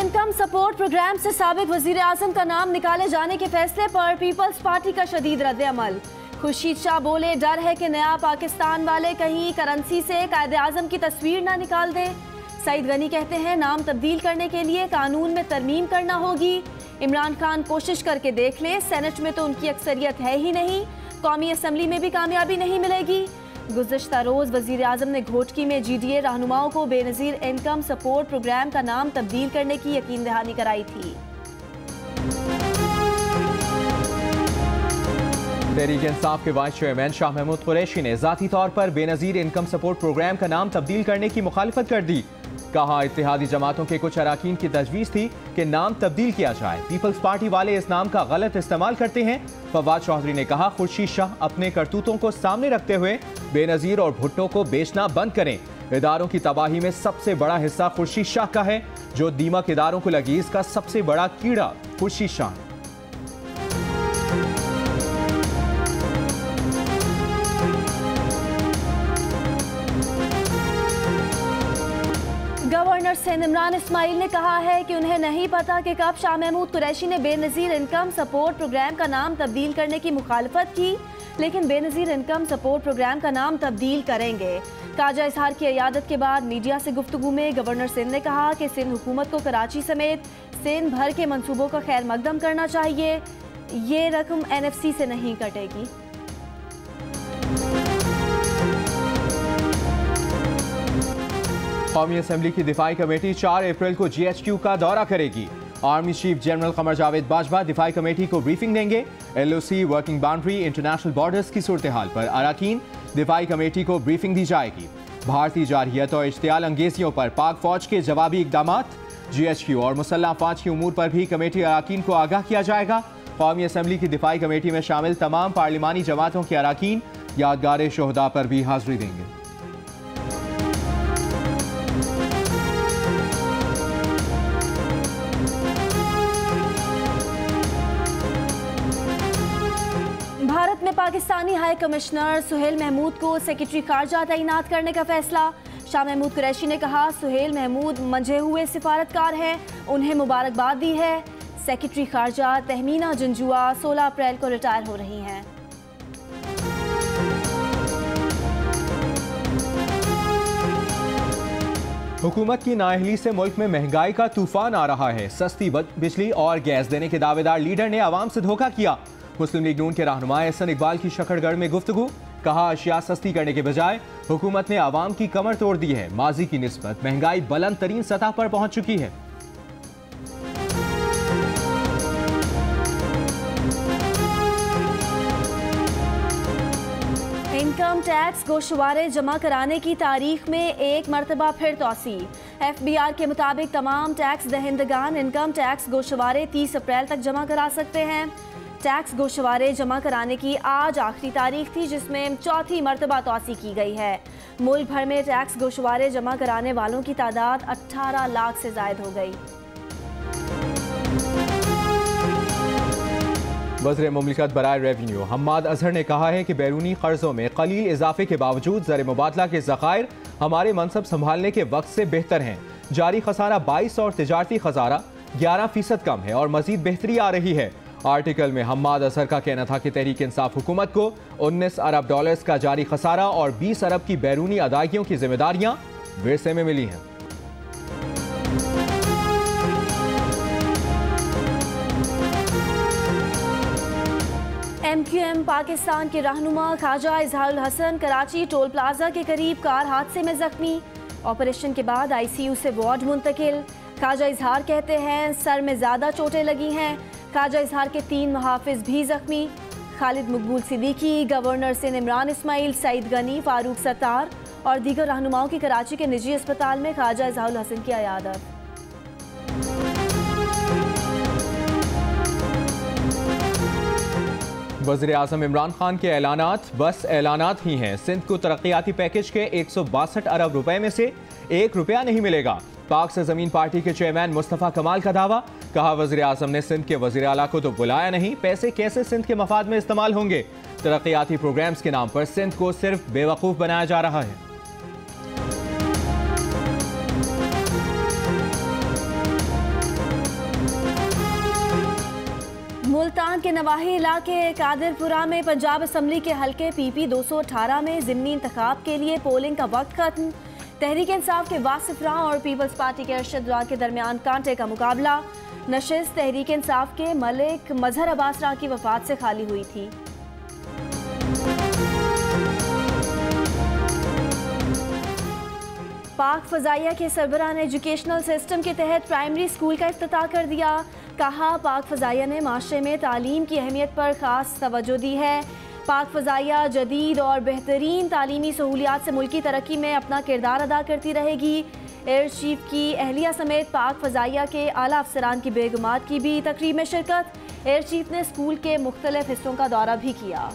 Income support programme से साबिक वजीर आजम का नाम निकाले जाने के फैसले पर पीपल्स पार्टी का शदीद रद्द अमल। खुर्शीद शाह बोले, डर है कि नया पाकिस्तान वाले कहीं करेंसी से कायदे आजम की तस्वीर ना निकाल दें। सईद गनी कहते हैं, नाम तब्दील करने के लिए कानून में तरमीम करना होगी। इमरान खान कोशिश करके देख ले, सेनेट में तो उनकी अक्सरियत है ही नहीं, कौमी असम्बली में भी कामयाबी नहीं मिलेगी। गुज़िश्ता रोज़ वज़ीर आज़म ने घोटकी में GDA रहनुमाओं को बेनज़ीर इनकम सपोर्ट प्रोग्राम का नाम तब्दील करने की यकीन दहानी कराई थी। तहरीक इंसाफ के वाइस चेयरमैन शाह महमूद कुरैशी ने ज़ाती तौर पर बेनज़ीर इनकम सपोर्ट प्रोग्राम का नाम तब्दील करने की मुखालिफत कर दी। कहा, इत्तेहादी जमातों के कुछ अराकीन की तजवीज़ थी कि नाम तब्दील किया जाए, पीपल्स पार्टी वाले इस नाम का गलत इस्तेमाल करते हैं। फवाद चौधरी ने कहा, खुर्शीद शाह अपने करतूतों को सामने रखते हुए बेनज़ीर और भुट्टो को बेचना बंद करें। इदारों की तबाही में सबसे बड़ा हिस्सा खुर्शीद शाह का है। जो दीमक इदारों को लगी, इसका सबसे बड़ा कीड़ा खुर्शीद शाह है। गवर्नर सिंध इमरान इस्माइल ने कहा है कि उन्हें नहीं पता कि कब शाह महमूद कुरैशी ने बेनज़ीर इनकम सपोर्ट प्रोग्राम का नाम तब्दील करने की मुखालफत की, लेकिन बेनज़ीर इनकम सपोर्ट प्रोग्राम का नाम तब्दील करेंगे। ख्वाजा इजहार की इयादत के बाद मीडिया से गुफ्तगू में गवर्नर सिंध ने कहा कि सिंध हुकूमत को कराची समेत सिंध भर के मनसूबों का खैर मकदम करना चाहिए। ये रकम NFC से नहीं कटेगी। कौमी असम्बली की दिफाई कमेटी 4 अप्रैल को GHQ का दौरा करेगी। Army chief general Qamar Javed Bajwa दिफाई committee को ब्रीफिंग देंगे। LOC, working boundary, international borders की सूरत हाल पर अराकीन दिफाई कमेटी को ब्रीफिंग दी जाएगी। भारतीय जारहियत और इश्तियाल अंगेजियों पर पाक फौज के जवाबी इकदाम, GHQ और मुसल्लह अफवाज की उमूर पर भी कमेटी अराकीन को आगाह किया जाएगा। कौमी असम्बली की दिफाई कमेटी में शामिल तमाम पार्लिमानी जमातों के अराकीन यादगार शोहदा पर भी हाजिरी देंगे। भारत में पाकिस्तानी हाई कमिश्नर सुहेल महमूद को सेक्रेटरी खारजा तैनात करने का फैसला। शाह महमूद कुरैशी ने कहा, सुहेल महमूद मंझे हुए सिफारतकार हैं, उन्हें मुबारकबाद दी है। सेक्रेटरी खारजा तहमीना जंजुआ 16 अप्रैल को रिटायर हो रही हैं। हुकूमत की नाअहली से मुल्क में महंगाई का तूफान आ रहा है। सस्ती बिजली और गैस देने के दावेदार लीडर ने आवाम से धोखा किया। मुस्लिम लीग नून के रहनुमा एहसन इकबाल की शकरगढ़ में गुफ्तगू। कहा, अशिया सस्ती करने के बजाय हुकूमत ने आवाम की कमर तोड़ दी है। माजी की निस्बत महंगाई बुलंद तरीन सतह पर पहुंच चुकी है। इनकम टैक्स गोशवारे जमा कराने की तारीख में एक मरतबा फिर तोसी। FBR के मुताबिक तमाम टैक्स दहिंदगान इनकम टैक्स गोशवारे 30 अप्रैल तक जमा करा सकते हैं। टैक्स गोशवारे जमा कराने की आज आखिरी तारीख थी, जिसमें चौथी मरतबा तोसी की गई है। मुल्क भर में टैक्स गोशवारे जमा कराने वालों की तादाद 18 लाख से जायद हो गई। वज़ीर मुमलिकत बराए रेवेन्यू हम्माद अजहर ने कहा है कि बैरूनी कर्जों में कलील इजाफे के बावजूद ज़र मुबादला के ज़खायर हमारे मनसब संभालने के वक्त से बेहतर हैं। जारी खसारा 22 और तिजारती खसारा 11% कम है और मजीद बेहतरी आ रही है। आर्टिकल में हम्माद अजहर का कहना था कि तहरीक इंसाफ हुकूमत को 19 अरब डॉलर्स का जारी खसारा और 20 अरब की बैरूनी अदायगियों की जिम्मेदारियां विरसे में मिली हैं। MQM पाकिस्तान के रहनुमा ख्वाजा इजहारुल हसन कराची टोल प्लाजा के करीब कार हादसे में जख्मी। ऑपरेशन के बाद ICU से वार्ड मुंतकिल। ख्वाजा इजहार कहते हैं, सर में ज़्यादा चोटें लगी हैं। ख्वाजा इजहार के 3 मुहाफिज भी जख्मी। खालिद मकबूल सिद्दीकी, गवर्नर सिंध इमरान इस्माइल, सईद गनी, फारूक सत्तार और दीगर रहनुमाओं की कराची के निजी अस्पताल में ख्वाजा इजहारुल हसन की अयादत। वज़ीर आज़म इमरान खान के ऐलानात बस ऐलानात ही हैं। सिंध को तरक्याती पैकेज के 162 अरब रुपए में से 1 रुपया नहीं मिलेगा। पाक से ज़मीन पार्टी के चेयरमैन मुस्तफ़ा कमाल का दावा। कहा, वज़ीर आज़म ने सिंध के वज़ीर आला को तो बुलाया नहीं, पैसे कैसे सिंध के मफाद में इस्तेमाल होंगे। तरक्याती प्रोग्राम्स के नाम पर सिंध को सिर्फ बेवकूफ़ बनाया जा रहा है। मुल्तान के नवाही इलाके कादिरपुरा में पंजाब असम्बली के हल्के PP 218 में ज़िमनी इंतखाब के लिए पोलिंग का वक्त खत्म। तहरीक इंसाफ के वासिफ राह और पीपल्स पार्टी के अरशद राह के दरमियान कांटे का मुकाबला। नशिस्त तहरीक इंसाफ के मलिक मजहर अब्बास राह की वफात से खाली हुई थी। पाक फजाइया के सरबराह ने एजुकेशनल सिस्टम के तहत प्राइमरी स्कूल का इफ्तिताह कर दिया। कहा, पाक फजाइया ने माशरे में तालीम की अहमियत पर ख़ास तवज्जो दी है। पाक फजाइया जदीद और बेहतरीन तालीमी सहूलियात से मुल्की तरक्की में अपना किरदार अदा करती रहेगी। एयर चीफ की अहलिया समेत पाक फजाइया के आला अफसरान की बेगमात की भी तकरीब में शिरकत। एयर चीफ ने स्कूल के मुख्तलिफ हिस्सों का दौरा भी किया।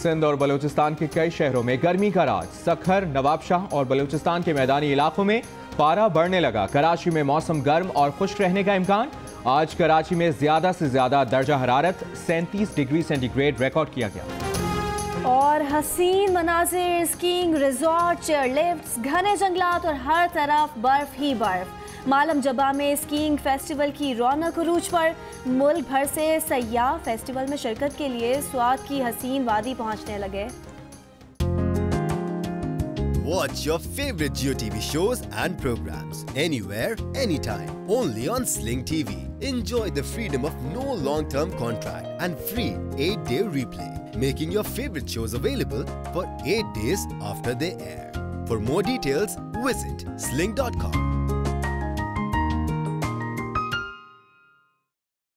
सिंध और बलूचिस्तान के कई शहरों में गर्मी का राज। सखर, नवाबशाह और बलूचिस्तान के मैदानी इलाकों में पारा बढ़ने लगा। कराची में मौसम गर्म और खुश्क रहने का इम्कान। आज कराची में ज्यादा से ज्यादा दर्जा हरारत 37 डिग्री सेंटीग्रेड रिकॉर्ड किया गया। और हसीन मनाजिर, स्कीइंग रिजॉर्ट, चेयरलिफ्ट्स, घने जंगलात और हर तरफ बर्फ ही बर्फ। मालम जबा में स्कीइंग फेस्टिवल की रौनक उरूज पर। मुल्क भर से सयाह फेस्टिवल में शिरकत के लिए स्वात की हसीन वादी पहुंचने लगे। Watch your favorite Jio TV shows and programs anywhere, anytime. Only on Sling TV. Enjoy the freedom of no long-term contract and free 8-day replay, making your favorite shows available for 8 days after they air. For more details, visit sling.com.